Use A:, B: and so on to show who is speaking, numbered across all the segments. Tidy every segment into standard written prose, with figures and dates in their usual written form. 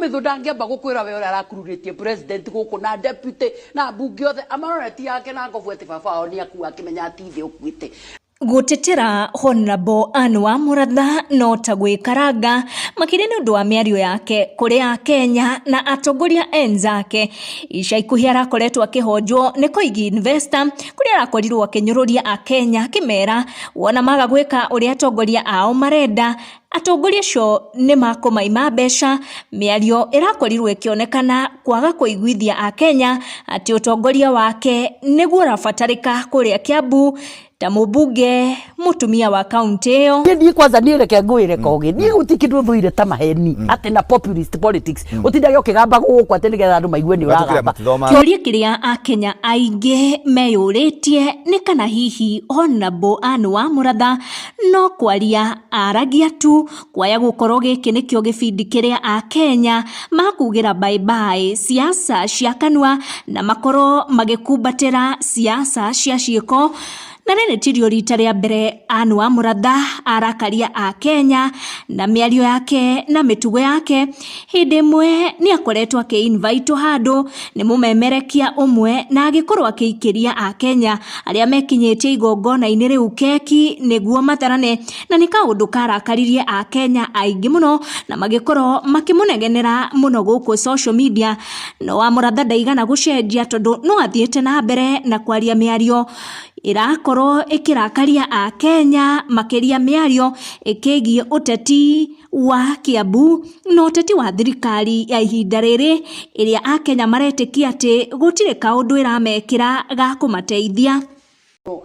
A: mithu ndangiamba gukwira we ura arakururitie president guku na deputy na bunge othe amaroreti yake na ngovu eti baba ni akuwa kimenya atithi ukuite
B: gutetera Honorable Anne Wamuratha no tagwikaranga makire ni undu wa miario yake kuri a Kenya na atongoria enzake ica ikuhi arakoretwo akihonjwo ni Koigi Investor kuri arakorirwo akinyururia a Kenya kimera wona maga gwika uri atongoria ao marenda atongoria cio ni makomaima mbeca miario irakorirwo ikionekana kwaga kuiguithia a Kenya ati utongoria wake niguo rafatarika kuria Kiambu ta mubunge mutumia wa kaunti iyo
A: ni kwanza ni reke ngwire koge ni utikindu thuire ta maheni ati na populist politics utindage ukigamba guku ati nigetha andu maigue ni uragamba
B: kioria kiria a Kenya ainge meyuritie ni kana hihi Honorable Anne Wamuratha no kwaria aragia tu kwaya gukorwo giki nikio gibindi kiria a Kenya makugira bye bye siasa cia kanua na makoro magikumbatira siasa cia ciiko na nene tirio rita ria mbere Anne Wamuratha arakaria a Kenya na miario yake na mitugo yake hindi mwe ni akoretwo aki-invite handu ni mumemerekia umwe na agikorwo akiikiria a Kenya aria mekinyitie igongona-ini riu keki niguo matarane na ni kaundu karakaririe a Kenya aingi muno na magikorwo makimunegenera muno guku social media no Wamuratha ndaigana gucenjia tondu no athiete na mbere na kwaria miario irakorwo ikirakaria a Kenya makiria miario ikigie uteti wa Kiambu no uteti wa thirikari ya ihinda riri iria a Kenya maretikia ati gutire kaundu iramekira ga kumateithia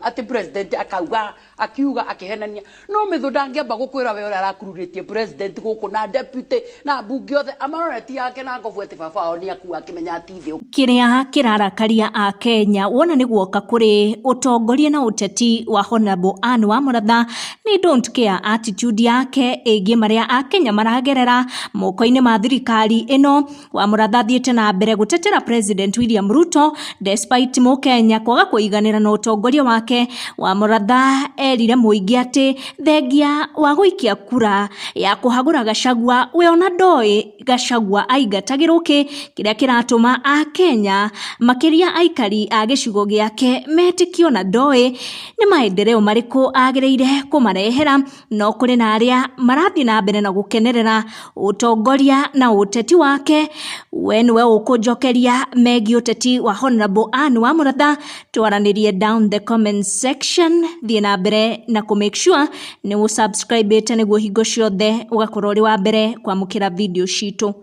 A: ati president akauga akiuga akihenania no mithu ndangiamba gukwira we ura arakururitie president guku na deputy na bunge othe amaroreti yake na ngovu eti baba ni akuwa akimenya atithi
B: kiria kirarakaria a Kenya wona ni guoka kuri utongoria na uteti wa Honorable Anne Wamuratha ni don't care attitude yake egi maria a Kenya maragerera moko-ini ma thirikari ino Wamuratha thiete na mbere gutetera President William Ruto despite mo Kenya kwaga kuiganira na utongoria wake Wamuratha erire muingi ati thengia wa guikia kura ya kuhagura Gachagua we ona ndoi Gachagua aigatagirwo kiria kiratuma a Kenya makiria aikari a gicigo giake metikio na ndoi ni maendeleo mariku agireire kumarehera no kuri na aria marathi na mbere na gukenerera utongoria na uteti wake we niwe ukunjokeria megi uteti wa Honorable Anne Wamuratha twaranirie down the comment section thie na mbere na ku make sure ni subscribe niguo hingo ciothe ugakorwo ri wa mbere kwamukira video citu.